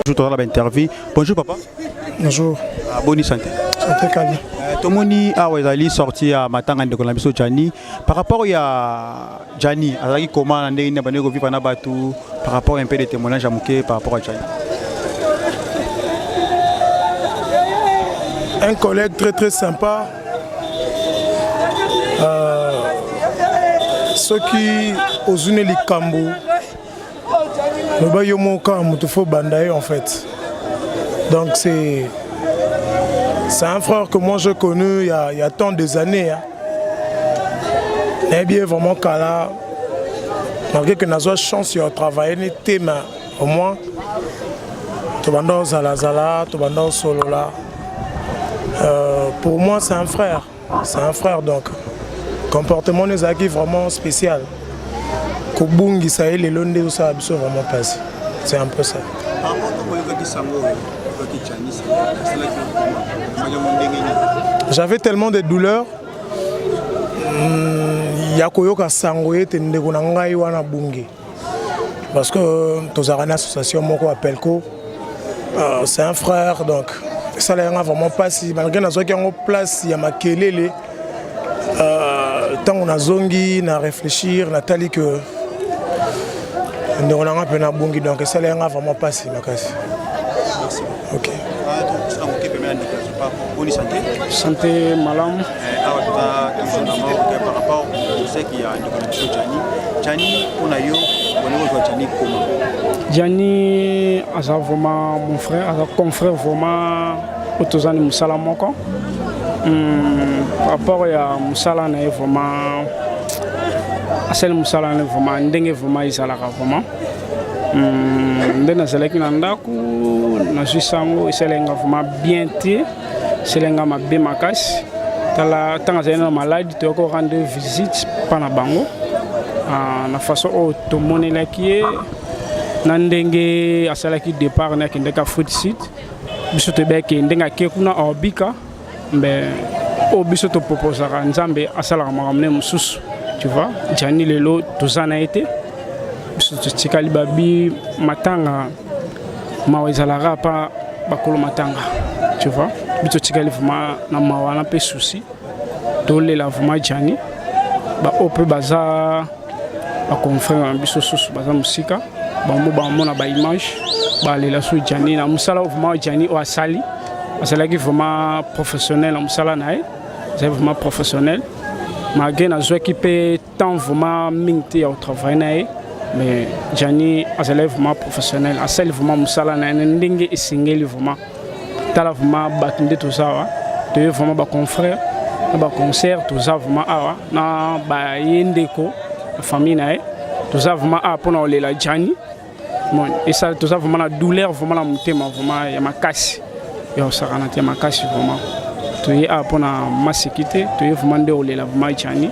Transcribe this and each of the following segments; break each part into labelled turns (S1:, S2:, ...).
S1: Bonjour, la interview. Bonjour papa.
S2: Bonjour.
S1: Bonne santé.
S2: Santé calme.
S1: Tout le monde a sorti à Matanga de Colombie Gianni. Par rapport à Gianni, comment on a vivre par rapport à un peu de témoignages à Mouké par rapport à Gianni.
S2: Un collègue très très sympa. Ceux qui osent les Kambo. Le Bayomoka Moutofo Bandaye en fait. Donc c'est un frère que moi j'ai connu il y a tant des années. Hein. Bien vraiment Kala. Malgré que nous avons chance de travailler, mais au moins, tu vas Zala Zala, tu vas Solo là. Pour moi c'est un frère. C'est un frère donc. Comportement nous a vraiment spécial. Kobungi ça est les londes ça a vraiment passé. C'est un peu ça. J'avais tellement de douleurs. Yakoyoka sangoye tende kunangai wana bungi. Parce que tous une association moko appelko. C'est un frère donc ça n'a vraiment pas si malgré na zoki en place il y a makelele. Tant on a zongi na réfléchir na tali que on a un peu na bungi donc ça n'a vraiment pas si makasi. OK.
S3: Santé malam.
S1: Par rapport à ce qu'il y a de Gianni, on a eu Gianni comment?
S3: Gianni, c'est vraiment mon frère, c'est confrère vraiment autozani musala moko. Par rapport à musala na vraiment asel musala na vraiment ndenge vraiment isalaka vraiment. Ndena seleki na ndaku na jusango iselenga vraiment bien té, selenga mabe makasi. Tala tanga zena malade to ko rendre visite pana bango. Na façon automone qui na ndenge asalaki départ na kindeka foot site bisoto beke ndenga ke kuna obika mais o bisoto proposera nzambe asala makamne mususu tu vois Gianni lelo tozana été bisoto tikali babi matanga mawezalara pa bakolo matanga tu vois bito tikali vraiment na mawana pe souci tolela vraiment Gianni ba ope baza ba confrère biso susu baza musika bango bamona ba image balela so Gianni na musala vraiment Gianni o asali asalaki vraiment professionnel na musala na ye c'est vraiment professionnel malgré na zo équipe tant vraiment mingte au travail na ye mais Gianni asalaki vraiment professionnel asali vraiment musala na ye ndenge esengeli vraiment tala vraiment batunde tout ça wa to vraiment ba confrère ba concert tout ça vraiment awa na ba yendeko la famille na ye tout ça vraiment a pour na lela Gianni bon et ça tout ça vraiment la douleur vraiment la motema vraiment ya makasi ya osakana ya makasi vraiment to y a pour na masikité to y vraiment de lela vraiment Gianni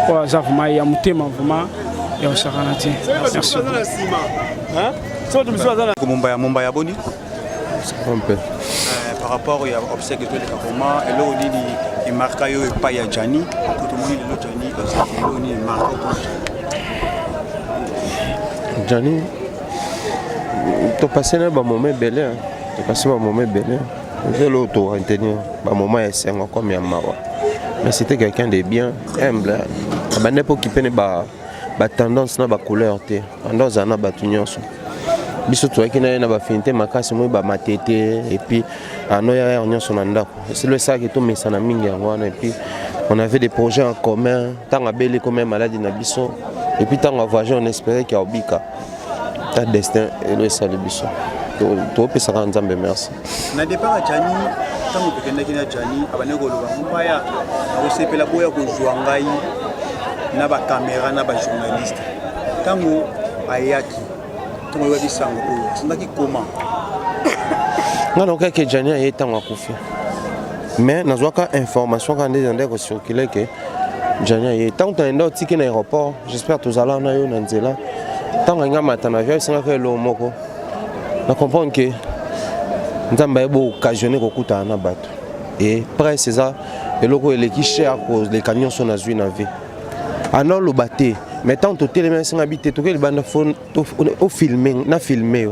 S3: pour ça vraiment ya motema vraiment ya osakana merci
S1: hein so tu me Mumbai aboni
S4: un peu
S1: par rapport à obstacle de comment et là on dit il marque yo pas ya Gianni tout le monde le Gianni parce que on est marqué
S4: Gianni to passer na ba moment belé to passer ba moment belé je l'auto retenir ba moment est comme ya mawa mais c'était quelqu'un de bien humble ba n'importe qui peut ba tendance na ba couleur té tendance na ba tunyonso biso to akina na ba finté makasi mo ba matete et puis anoya on son ndako c'est le ça qui to mesana mingi ngwana et puis on avait des projets en commun tant abeli comme maladie na biso et puis tant voyager on espérait qu'il y a obika ta destin et le salut biso to pesa ka nzambe merci
S1: na départ Gianni tango pekenda kina Gianni abane ko loba mpaya ko sepela boya ko zwa ngai na ba caméra na ba journaliste tango ayaki tango yaki sango ko sindaki comment
S4: ngana ka ke Gianni aye tango akufi mais nazwaka information quand des ndeko circuler que Gianni aye tango tanda tiki na aéroport j'espère tous allons na yo na nzela tango nga matana avion singaka lo moko na comprendre que nzamba ebo occasionner kokuta na bato et presse ça eloko eleki cher cause les camions sont na zui na vie ana lo baté mais tant to télé singa bité to ke banda phone au filmer na filmer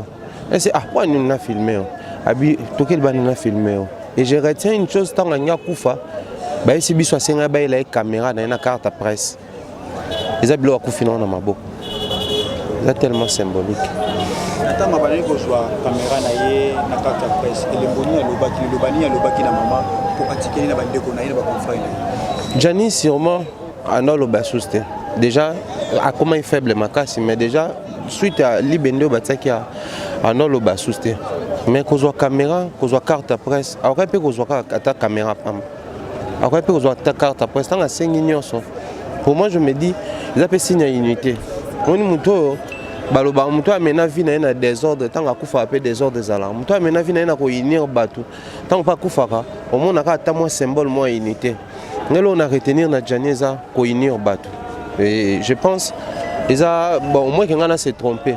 S4: et c'est ah quoi na filmer abi to ke banda na filmer et je retiens une chose tant nga kufa ba esi biso singa ba ila caméra na carte presse les abilo akufina na maboko c'est tellement symbolique.
S1: Attends, ma banane ko soit caméra na ye na carte presse et le boni à lobaki na maman pour attiquer na bande ko na ye ba confrère.
S4: Gianni sûrement ana lo basuste. Déjà à comment il faible makasi mais déjà suite à libendo bataki ana lo basuste. Mais ko soit caméra, ko soit carte presse, après peut ko soit ta caméra pam. Après peut ko soit ta carte presse tant à 5 nyonso. Pour moi je me dis ils appellent signe unité. On muto baloba muto amena vie na désordre tant à kufa pe désordre des alarmes muto amena vie na ko unir batu tant pas kufaka au monde aka ta moi symbole moi unité ngelo on a retenir na Gianni za ko unir batu et je pense les a bon moi que ngana s'est trompé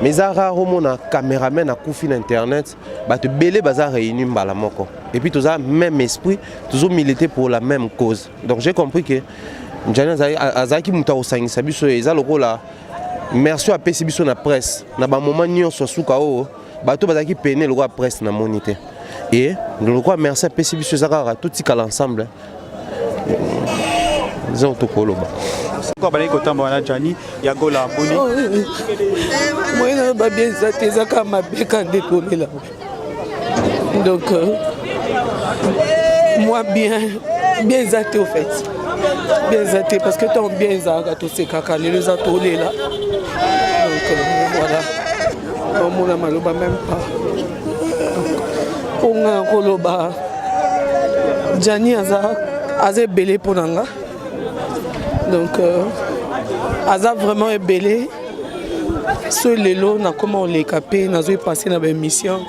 S4: mais za raro mona caméraman a kufi na internet batu belé baza réunir mbala moko et puis tous a même esprit toujours militer pour la même cause donc j'ai compris que Gianni azaki muta osangisa biso eza lokola merci à pesi biso na presse na ba moment nyonso suka o bato bazaki peine le presse na monité et le quoi merci à pesi biso zakara tout tika l'ensemble zon to koloba
S1: ko balai ko tamba na Gianni ya gola boni
S5: moi na ba bien zate zaka mabeka ndetole là donc moi bien zate au fait bien zate parce que ton bien zaka to se kaka les atolé là donc voilà on m'a maloba même pas on a koloba Gianni aza belé pour nanga donc aza vraiment belé ce lelo na comment on les capé na zo passer na ba mission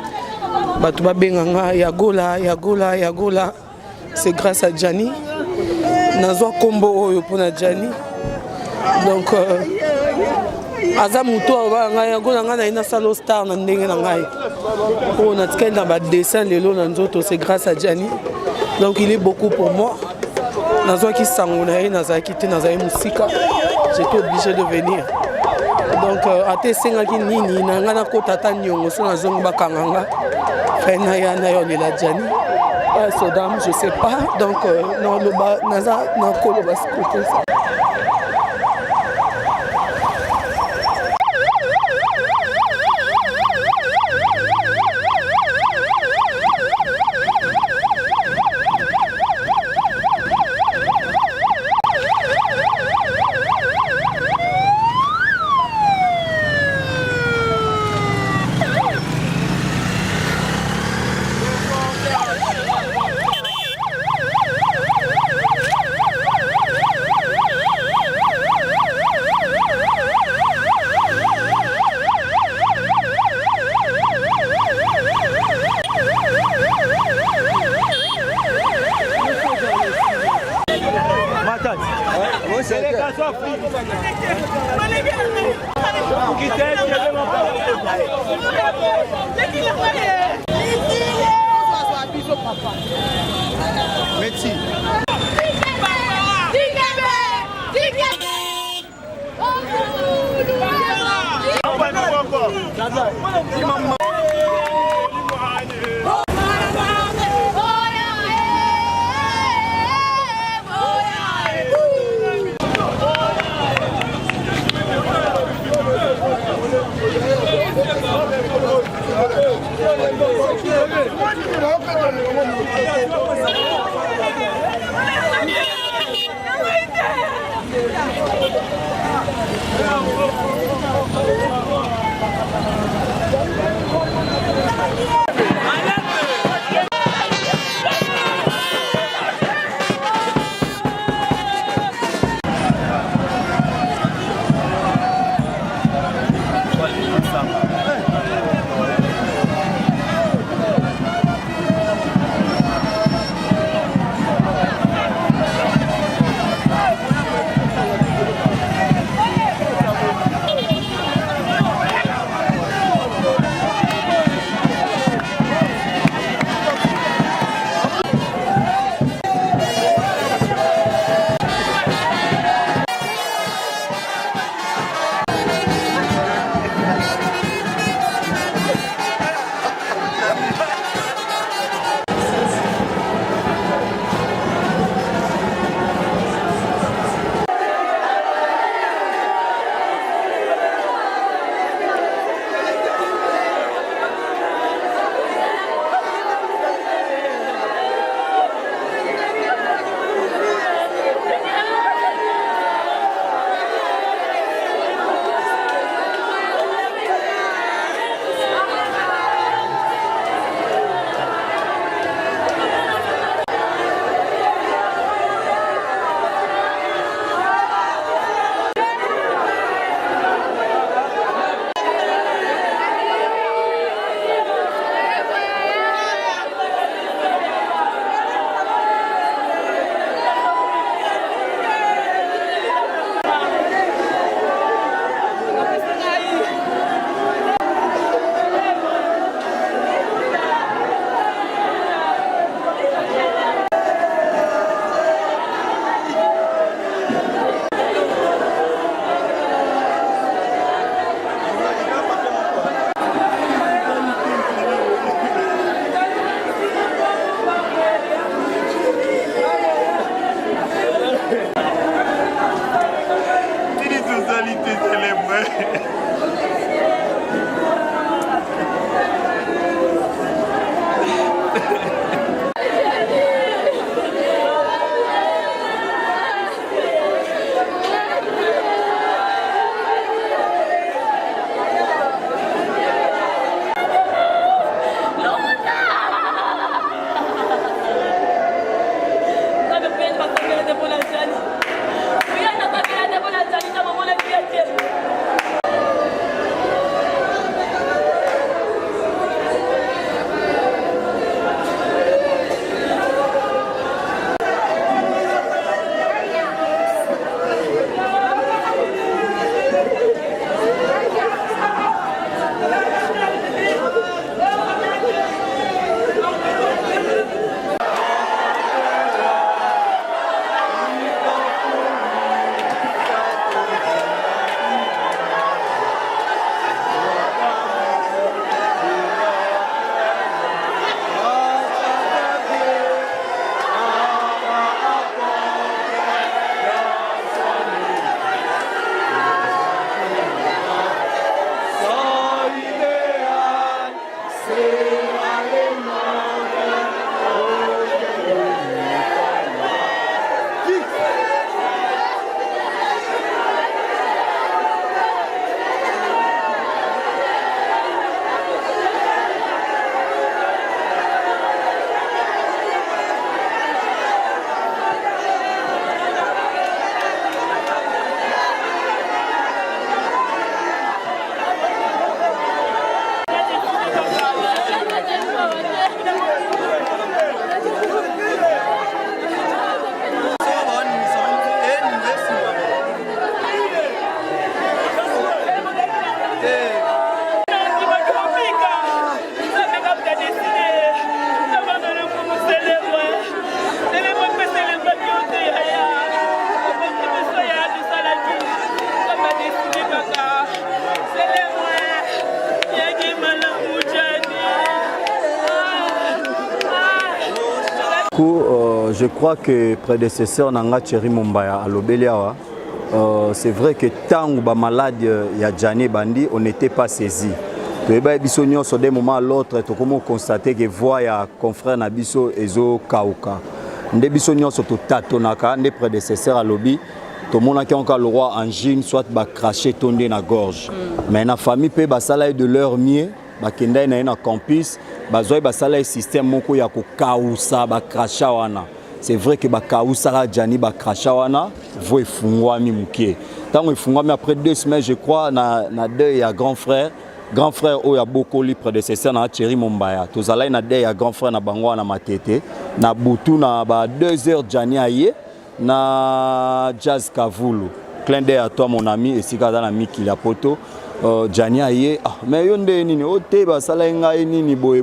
S5: batu ba benganga ya gola c'est grâce à Gianni na zo kombo oyo pona Gianni donc aza muto nga ya gola nga na ina salo star na ndenge na ngai on a tkenda na ba dessin lelo na nzoto c'est grâce à Gianni donc il est beaucoup pour moi na zo ki sango na ye na za ki te na za musika j'étais obligé de venir donc ate senga ki nini na nga na kota ta nyongo so na zongo bakanganga fa na ya na yo lela Gianni pas Sodam, je sais pas. Donc, non, le bas, Naza, non, le bas, c'est ça.
S1: Merci.
S6: beaucoup. Je crois que prédécesseur Nanga Thierry Mumbaya à l'Obéliawa, c'est vrai que tant que malade il y a Gianni Bandi, on n'était pas saisi. Sur des moments à l'autre, tu as constaté que voix ya confrère Nabiso Ezo Kauka. Nde biso nyonso to tatonaka nde prédécesseur à lobby to monaki encore le roi Angine soit ba cracher tomber na gorge. Mais na famille pe basala de leur mieux ba kenda na campus bazoi basala système moko ya ko kausa ba cracha wana. C'est vrai que ba kausa ra Gianni ba cracha wana vo efungwami mukie. Tango efungwami après 2 semaines je crois na deux ya grand frère où il y a beaucoup de prédécesseurs na Thierry Mumbaya. Tous allez na des grand frère na bango na matete na butu na ba 2 heures Gianni aye na Jazz Kavulu. Clin d'œil à toi mon ami et si kada na miki la poto Gianni aye mais yonde nini o te ba sala ngai nini boy.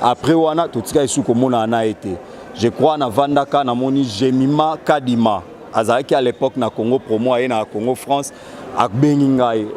S6: Après wana tout tika isu ko mona na été. Je crois na Vandaka na moni Jemima Kadima. Azaki à l'époque na Congo promo aye na Congo France.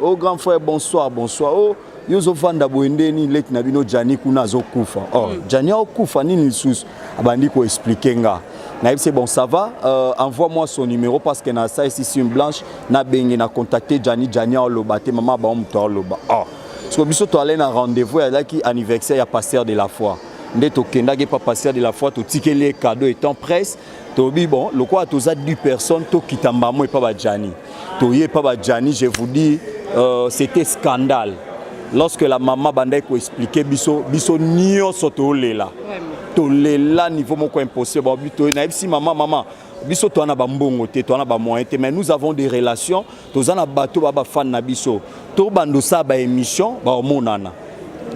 S6: Oh grand frère, bonsoir. Oh, yozo vanda boende ni let na bino Gianni kuna zo kufa. Oh, Gianni o kufa ni lisusu. Abandi ko expliquer nga. Na c'est bon ça va, envoie-moi son numéro parce que na ça ici sur une blanche na bengi na contacter Gianni o lobate maman ba mto loba. Oh. Parce que biso to aller na rendez-vous ya là qui anniversaire ya pasteur de la foi. Ndeto kenda ke pas pasteur de la foi to ticket les cadeaux étant presse. Tobi bon, le quoi tous a 10 personnes to kitamba moi et pas ba Gianni. Toye pas ba Gianni, je vous dis c'était scandale. Lorsque la maman bandai ko expliquer biso nio soto lela. To lela niveau moko impossible. Bon bito na si maman biso to na ba mbongo te, to na ba moyen te, mais nous avons des relations, to za na bato ba fan na biso. To bando sa ba émission, ba monana.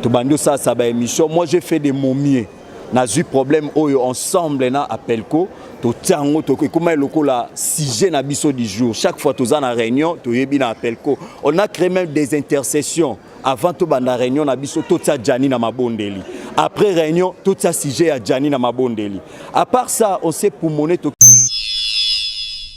S6: To bando sa ba émission, moi j'ai fait des momies. N'a eu problème ensemble na appelko to tiango to comment lokola sujet na biso du jour chaque fois tous en réunion to yebi na appelko on a créé même des intercessions avant to banda réunion na biso to tia Gianni na mabondeli après réunion to tia sujet à Gianni na mabondeli à part ça on sait pour monnaie to